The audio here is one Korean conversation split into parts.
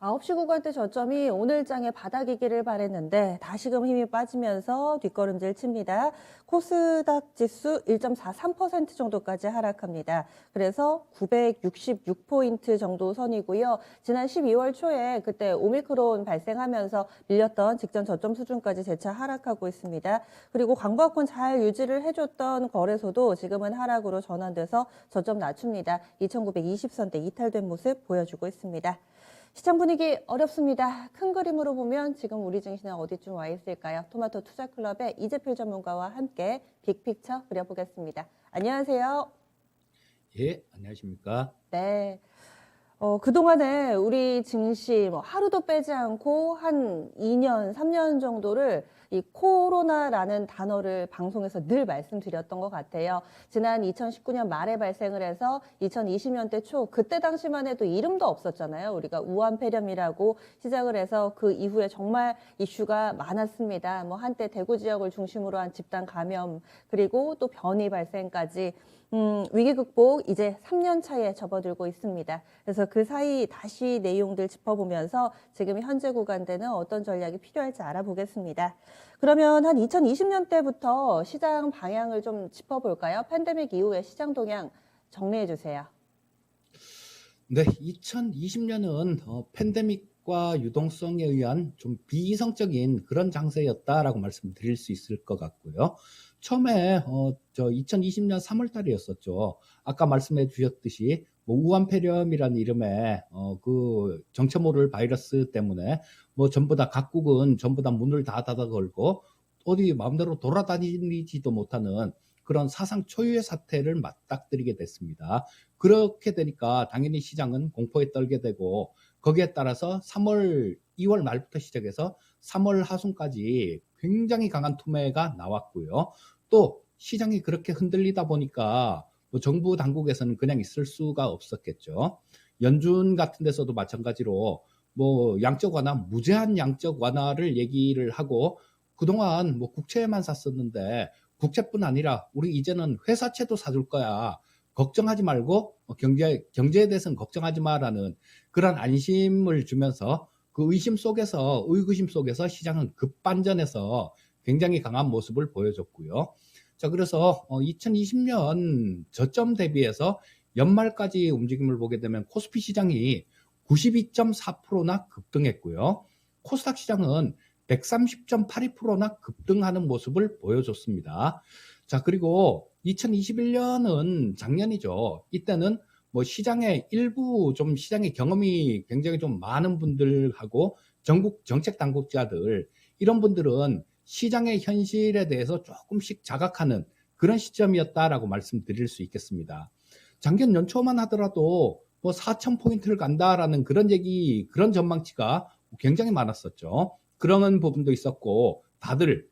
9시 구간대 저점이 오늘 장의 바닥이기를 바랬는데 다시금 힘이 빠지면서 뒷걸음질 칩니다. 코스닥 지수 1.43% 정도까지 하락합니다. 그래서 966포인트 정도 선이고요. 지난 12월 초에 그때 오미크론 발생하면서 밀렸던 직전 저점 수준까지 재차 하락하고 있습니다. 그리고 광고학권 잘 유지를 해줬던 거래소도 지금은 하락으로 전환돼서 저점 낮춥니다. 2920선대 이탈된 모습 보여주고 있습니다. 시장 분위기 어렵습니다. 큰 그림으로 보면 지금 우리 증시는 어디쯤 와 있을까요? 토마토 투자클럽의 이재필 전문가와 함께 빅픽처 그려보겠습니다. 안녕하세요. 예, 안녕하십니까? 네. 그동안에 우리 증시 하루도 빼지 않고 한 2년, 3년 정도를 이 코로나라는 단어를 방송에서 늘 말씀드렸던 것 같아요. 지난 2019년 말에 발생을 해서 2020년대 초, 그때 당시만 해도 이름도 없었잖아요. 우리가 우한폐렴이라고 시작을 해서 그 이후에 정말 이슈가 많았습니다. 한때 대구 지역을 중심으로 한 집단 감염, 그리고 또 변이 발생까지 위기 극복 이제 3년 차에 접어들고 있습니다. 그래서 그 사이 다시 내용들 짚어보면서 지금 현재 구간대는 어떤 전략이 필요할지 알아보겠습니다. 그러면 한 2020년대부터 시장 방향을 좀 짚어볼까요? 팬데믹 이후의 시장 동향 정리해 주세요. 네, 2020년은 팬데믹과 유동성에 의한 좀 비이성적인 그런 장세였다라고 말씀드릴 수 있을 것 같고요. 처음에 2020년 3월 달이었었죠. 아까 말씀해 주셨듯이 우한폐렴이라는 이름의 그 정체 모를 바이러스 때문에 전부 다 각국은 전부 다 문을 다 닫아 걸고 어디 마음대로 돌아다니지도 못하는 그런 사상 초유의 사태를 맞닥뜨리게 됐습니다. 그렇게 되니까 당연히 시장은 공포에 떨게 되고 거기에 따라서 2월 말부터 시작해서 3월 하순까지 굉장히 강한 투매가 나왔고요. 또 시장이 그렇게 흔들리다 보니까 정부 당국에서는 그냥 있을 수가 없었겠죠. 연준 같은 데서도 마찬가지로 양적 완화, 무제한 양적 완화를 얘기를 하고 그동안 국채만 샀었는데 국채뿐 아니라 우리 이제는 회사채도 사줄 거야. 걱정하지 말고 경제에 대해서는 걱정하지 마라는 그런 안심을 주면서 그 의구심 속에서 시장은 급반전해서 굉장히 강한 모습을 보여줬고요. 자, 그래서 2020년 저점 대비해서 연말까지 움직임을 보게 되면 코스피 시장이 92.4%나 급등했고요. 코스닥 시장은 130.82%나 급등하는 모습을 보여줬습니다. 자, 그리고 2021년은 작년이죠. 이때는 시장의 일부 좀 시장의 경험이 굉장히 좀 많은 분들하고 전국 정책 당국자들 이런 분들은 시장의 현실에 대해서 조금씩 자각하는 그런 시점이었다라고 말씀드릴 수 있겠습니다. 작년 연초만 하더라도 4,000포인트를 간다라는 그런 전망치가 굉장히 많았었죠. 그런 부분도 있었고 다들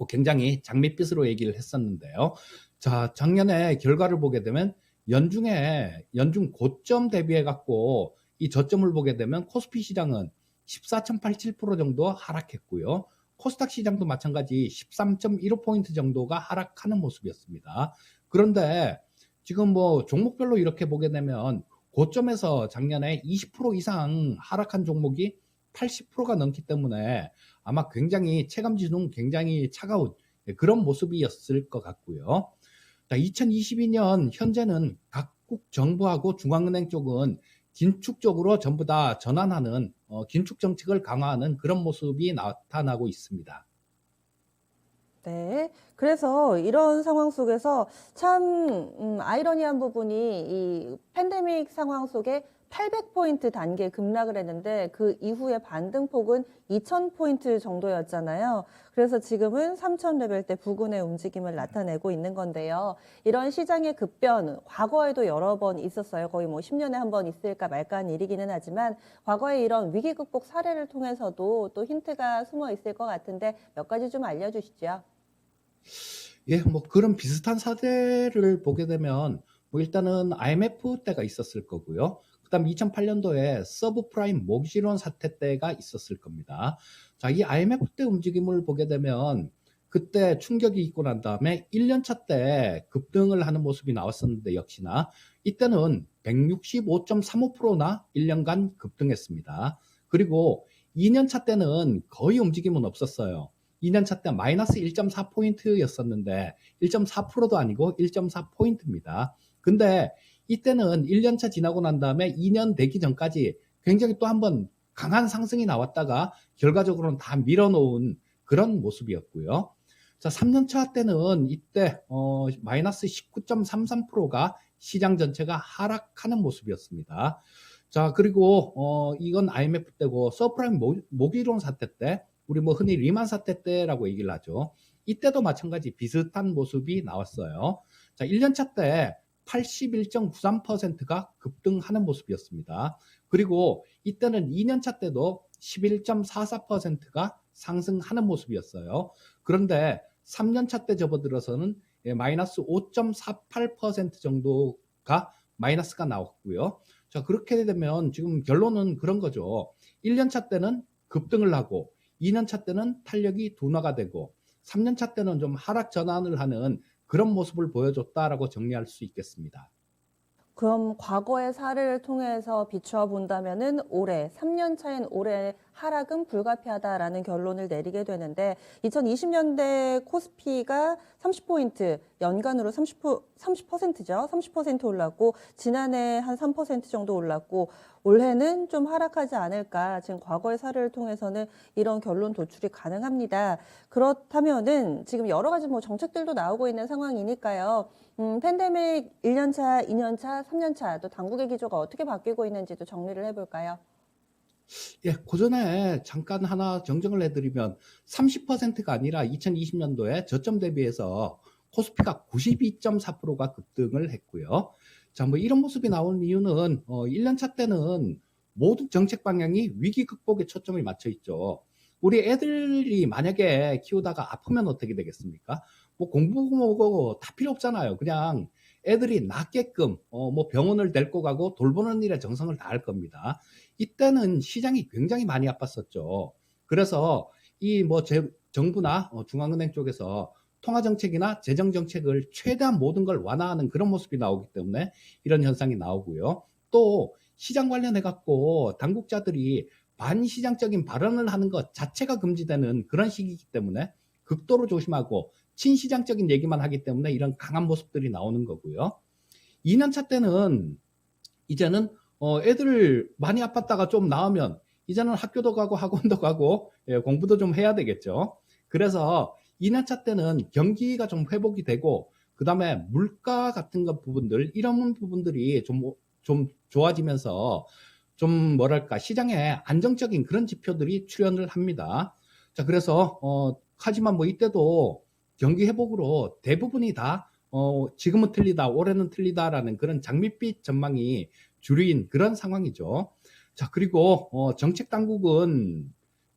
굉장히 장밋빛으로 얘기를 했었는데요. 자, 작년에 결과를 보게 되면 연중 고점 대비해 갖고 이 저점을 보게 되면 코스피 시장은 14.87% 정도 하락했고요. 코스닥 시장도 마찬가지 13.15포인트 정도가 하락하는 모습이었습니다. 그런데 지금 종목별로 이렇게 보게 되면 고점에서 작년에 20% 이상 하락한 종목이 80%가 넘기 때문에 아마 굉장히 체감지수는 굉장히 차가운 그런 모습이었을 것 같고요. 2022년 현재는 각국 정부하고 중앙은행 쪽은 긴축적으로 전부 다 전환하는 긴축 정책을 강화하는 그런 모습이 나타나고 있습니다. 네. 그래서 이런 상황 속에서 참 아이러니한 부분이 이 팬데믹 상황 속에 800포인트 단계 급락을 했는데 그 이후에 반등폭은 2000포인트 정도였잖아요. 그래서 지금은 3000 레벨대 부근의 움직임을 나타내고 있는 건데요. 이런 시장의 급변, 과거에도 여러 번 있었어요. 거의 10년에 한 번 있을까 말까 한 일이기는 하지만 과거에 이런 위기 극복 사례를 통해서도 또 힌트가 숨어 있을 것 같은데 몇 가지 좀 알려주시죠. 예, 그런 비슷한 사례를 보게 되면 일단은 IMF 때가 있었을 거고요. 그다음 2008년도에 서브프라임 모기지론 사태 때가 있었을 겁니다. 자, 이 IMF 때 움직임을 보게 되면 그때 충격이 있고 난 다음에 1년차 때 급등을 하는 모습이 나왔었는데 역시나 이때는 165.35%나 1년간 급등했습니다. 그리고 2년차 때는 거의 움직임은 없었어요. 2년차 때 마이너스 1.4포인트였었는데 1.4%도 아니고 1.4포인트입니다. 근데 이때는 1년차 지나고 난 다음에 2년 되기 전까지 굉장히 또 한번 강한 상승이 나왔다가 결과적으로는 다 밀어놓은 그런 모습이었고요. 자, 3년차 때는 이때 마이너스 19.33%가 시장 전체가 하락하는 모습이었습니다. 자, 그리고 이건 IMF 때고 서프라임 모기론 사태 때 우리 뭐 흔히 리만 사태 때라고 얘기를 하죠. 이때도 마찬가지 비슷한 모습이 나왔어요. 자, 1년차 때 81.93%가 급등하는 모습이었습니다. 그리고 이때는 2년차 때도 11.44%가 상승하는 모습이었어요. 그런데 3년차 때 접어들어서는 마이너스 5.48% 정도가 마이너스가 나왔고요. 자, 그렇게 되면 지금 결론은 그런 거죠. 1년차 때는 급등을 하고 2년차 때는 탄력이 둔화가 되고 3년차 때는 좀 하락 전환을 하는 그런 모습을 보여줬다라고 정리할 수 있겠습니다. 그럼 과거의 사례를 통해서 비추어 본다면은 올해 3년 차인 올해 하락은 불가피하다라는 결론을 내리게 되는데 2020년대 코스피가 30포인트 연간으로 30%죠. 30% 올랐고 지난해 한 3% 정도 올랐고 올해는 좀 하락하지 않을까. 지금 과거의 사례를 통해서는 이런 결론 도출이 가능합니다. 그렇다면은 지금 여러 가지 뭐 정책들도 나오고 있는 상황이니까요. 팬데믹 1년차, 2년차, 3년차 또 당국의 기조가 어떻게 바뀌고 있는지도 정리를 해볼까요? 예, 그 전에 잠깐 하나 정정을 해드리면 30%가 아니라 2020년도에 저점 대비해서 코스피가 92.4%가 급등을 했고요. 자, 뭐 이런 모습이 나온 이유는 1년차 때는 모든 정책 방향이 위기 극복에 초점이 맞춰 있죠. 우리 애들이 만약에 키우다가 아프면 어떻게 되겠습니까? 뭐 공부고 뭐고 다 필요 없잖아요. 그냥 애들이 낫게끔 뭐 병원을 데리고 가고 돌보는 일에 정성을 다할 겁니다. 이때는 시장이 굉장히 많이 아팠었죠. 그래서 이 뭐 정부나 중앙은행 쪽에서 통화 정책이나 재정 정책을 최대한 모든 걸 완화하는 그런 모습이 나오기 때문에 이런 현상이 나오고요. 또 시장 관련해 갖고 당국자들이 반시장적인 발언을 하는 것 자체가 금지되는 그런 시기이기 때문에 극도로 조심하고 친시장적인 얘기만 하기 때문에 이런 강한 모습들이 나오는 거고요. 2년차 때는 이제는 애들 많이 아팠다가 좀 나으면 이제는 학교도 가고 학원도 가고 공부도 좀 해야 되겠죠. 그래서 2년차 때는 경기가 좀 회복이 되고 그 다음에 물가 같은 것 부분들 이런 부분들이 좀 좋아지면서 좀 뭐랄까 시장에 안정적인 그런 지표들이 출현을 합니다. 자, 그래서 하지만 뭐 이때도 경기 회복으로 대부분이 다 지금은 틀리다, 올해는 틀리다라는 그런 장밋빛 전망이 주류인 그런 상황이죠. 자, 그리고 정책 당국은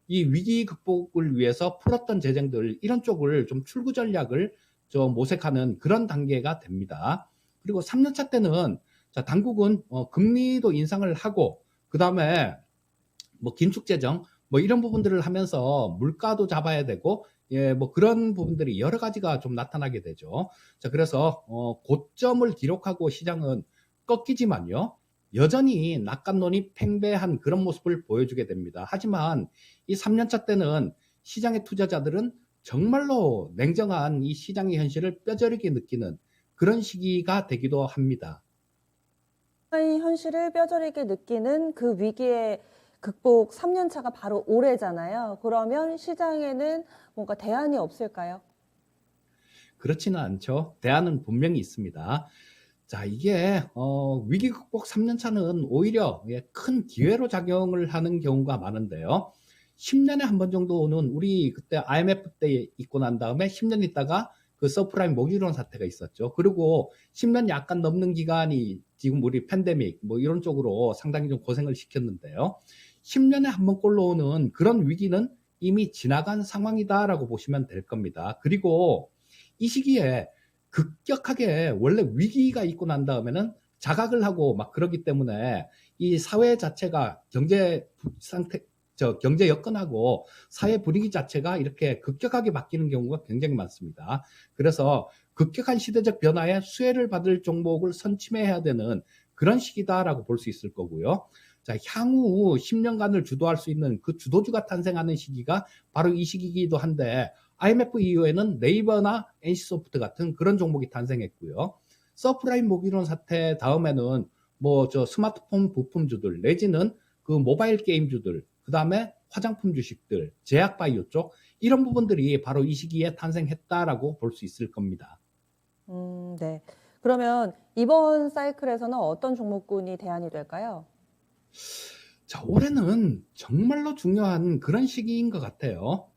이 위기 극복을 위해서 풀었던 재정들 이런 쪽을 좀 출구 전략을 좀 모색하는 그런 단계가 됩니다. 그리고 3년차 때는 자, 당국은 금리도 인상을 하고 그 다음에 뭐 긴축 재정 뭐 이런 부분들을 하면서 물가도 잡아야 되고 뭐 그런 부분들이 여러 가지가 좀 나타나게 되죠. 자, 그래서 고점을 기록하고 시장은 꺾이지만요. 여전히 낙관론이 팽배한 그런 모습을 보여주게 됩니다. 하지만 이 3년차 때는 시장의 투자자들은 정말로 냉정한 이 시장의 현실을 뼈저리게 느끼는 그런 시기가 되기도 합니다. 현실을 뼈저리게 느끼는 그 위기의 극복 3년 차가 바로 올해잖아요. 그러면 시장에는 뭔가 대안이 없을까요? 그렇지는 않죠. 대안은 분명히 있습니다. 자, 이게 위기 극복 3년 차는 오히려 큰 기회로 작용을 하는 경우가 많은데요. 10년에 한 번 정도 오는 우리 그때 IMF 때 있고 난 다음에 10년 있다가 그 서프라임 모기론 사태가 있었죠. 그리고 10년 약간 넘는 기간이 지금 우리 팬데믹 뭐 이런 쪽으로 상당히 좀 고생을 시켰는데요. 10년에 한 번 꼴로 오는 그런 위기는 이미 지나간 상황이다라고 보시면 될 겁니다. 그리고 이 시기에 급격하게 원래 위기가 있고 난 다음에는 자각을 하고 막 그러기 때문에 이 사회 자체가 경제 상태 경제 여건하고 사회 분위기 자체가 이렇게 급격하게 바뀌는 경우가 굉장히 많습니다. 그래서 급격한 시대적 변화에 수혜를 받을 종목을 선침해야 되는 그런 시기다라고 볼 수 있을 거고요. 자, 향후 10년간을 주도할 수 있는 그 주도주가 탄생하는 시기가 바로 이 시기이기도 한데, IMF 이후에는 네이버나 NC소프트 같은 그런 종목이 탄생했고요. 서프라임 모기론 사태 다음에는 뭐 저 스마트폰 부품주들 내지는 그 모바일 게임주들, 그 다음에 화장품 주식들, 제약바이오 쪽 이런 부분들이 바로 이 시기에 탄생했다라고 볼 수 있을 겁니다. 네. 그러면 이번 사이클에서는 어떤 종목군이 대안이 될까요? 자, 올해는 정말로 중요한 그런 시기인 것 같아요.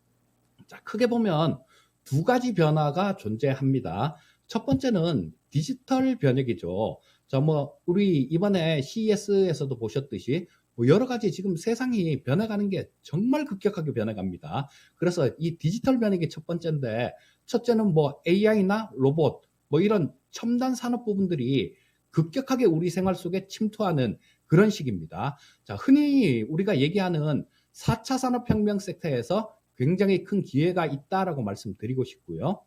자, 크게 보면 두 가지 변화가 존재합니다. 첫 번째는 디지털 변혁이죠. 자, 뭐 우리 이번에 CES에서도 보셨듯이 뭐 여러 가지 지금 세상이 변해가는 게 정말 급격하게 변해갑니다. 그래서 이 디지털 변혁이 첫 번째인데, 첫째는 뭐 AI나 로봇 뭐 이런 첨단 산업 부분들이 급격하게 우리 생활 속에 침투하는 그런 시기입니다. 자, 흔히 우리가 얘기하는 4차 산업혁명 섹터에서 굉장히 큰 기회가 있다라고 말씀드리고 싶고요.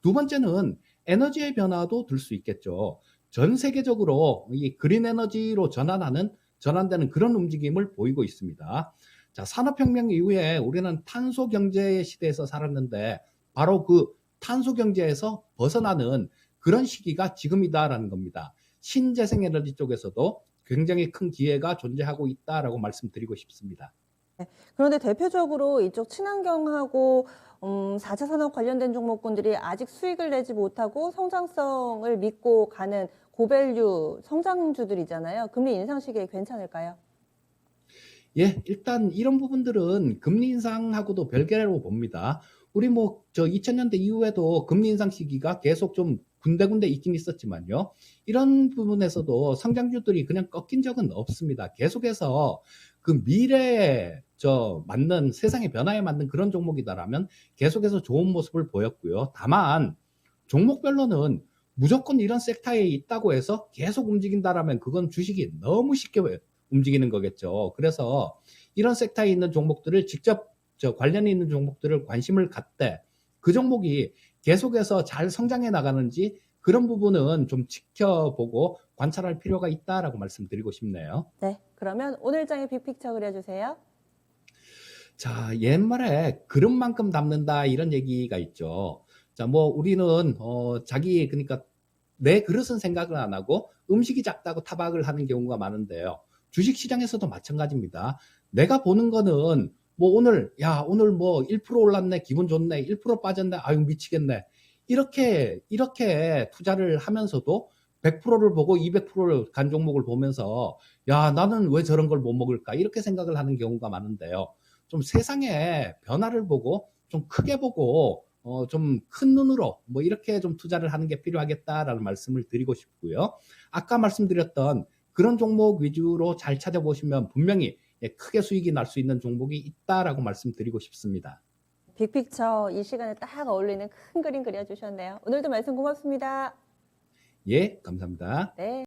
두 번째는 에너지의 변화도 들 수 있겠죠. 전 세계적으로 이 그린 에너지로 전환되는 그런 움직임을 보이고 있습니다. 자, 산업혁명 이후에 우리는 탄소 경제의 시대에서 살았는데, 바로 그 탄소 경제에서 벗어나는 그런 시기가 지금이다라는 겁니다. 신재생 에너지 쪽에서도 굉장히 큰 기회가 존재하고 있다라고 말씀드리고 싶습니다. 그런데 대표적으로 이쪽 친환경하고 4차 산업 관련된 종목군들이 아직 수익을 내지 못하고 성장성을 믿고 가는 고밸류 성장주들이잖아요. 금리 인상 시기에 괜찮을까요? 예, 일단 이런 부분들은 금리 인상하고도 별개로 봅니다. 우리 뭐 저 2000년대 이후에도 금리 인상 시기가 계속 좀 군데군데 있긴 있었지만요. 이런 부분에서도 성장주들이 그냥 꺾인 적은 없습니다. 계속해서 그 미래에 맞는 세상의 변화에 맞는 그런 종목이다라면 계속해서 좋은 모습을 보였고요. 다만 종목별로는 무조건 이런 섹터에 있다고 해서 계속 움직인다라면 그건 주식이 너무 쉽게 움직이는 거겠죠. 그래서 이런 섹터에 있는 종목들을 직접 관련이 있는 종목들을 관심을 갖되 그 종목이 계속해서 잘 성장해 나가는지 그런 부분은 좀 지켜보고 관찰할 필요가 있다라고 말씀드리고 싶네요. 네. 그러면 오늘 장의 빅픽처 그려주세요. 자, 옛말에 그릇만큼 담는다 이런 얘기가 있죠. 자, 뭐 우리는 그러니까 내 그릇은 생각을 안 하고 음식이 작다고 타박을 하는 경우가 많은데요. 주식 시장에서도 마찬가지입니다. 내가 보는 거는 뭐 오늘 뭐 1% 올랐네, 기분 좋네, 1% 빠졌네, 아유 미치겠네. 이렇게 투자를 하면서도 100%를 보고 200%를 간 종목을 보면서 야, 나는 왜 저런 걸 못 먹을까? 이렇게 생각을 하는 경우가 많은데요. 좀 세상의 변화를 보고 좀 크게 보고 좀 큰 눈으로 뭐 이렇게 좀 투자를 하는 게 필요하겠다라는 말씀을 드리고 싶고요. 아까 말씀드렸던 그런 종목 위주로 잘 찾아보시면 분명히 크게 수익이 날 수 있는 종목이 있다라고 말씀드리고 싶습니다. 빅픽처 이 시간에 딱 어울리는 큰 그림 그려주셨네요. 오늘도 말씀 고맙습니다. 예, 감사합니다. 네.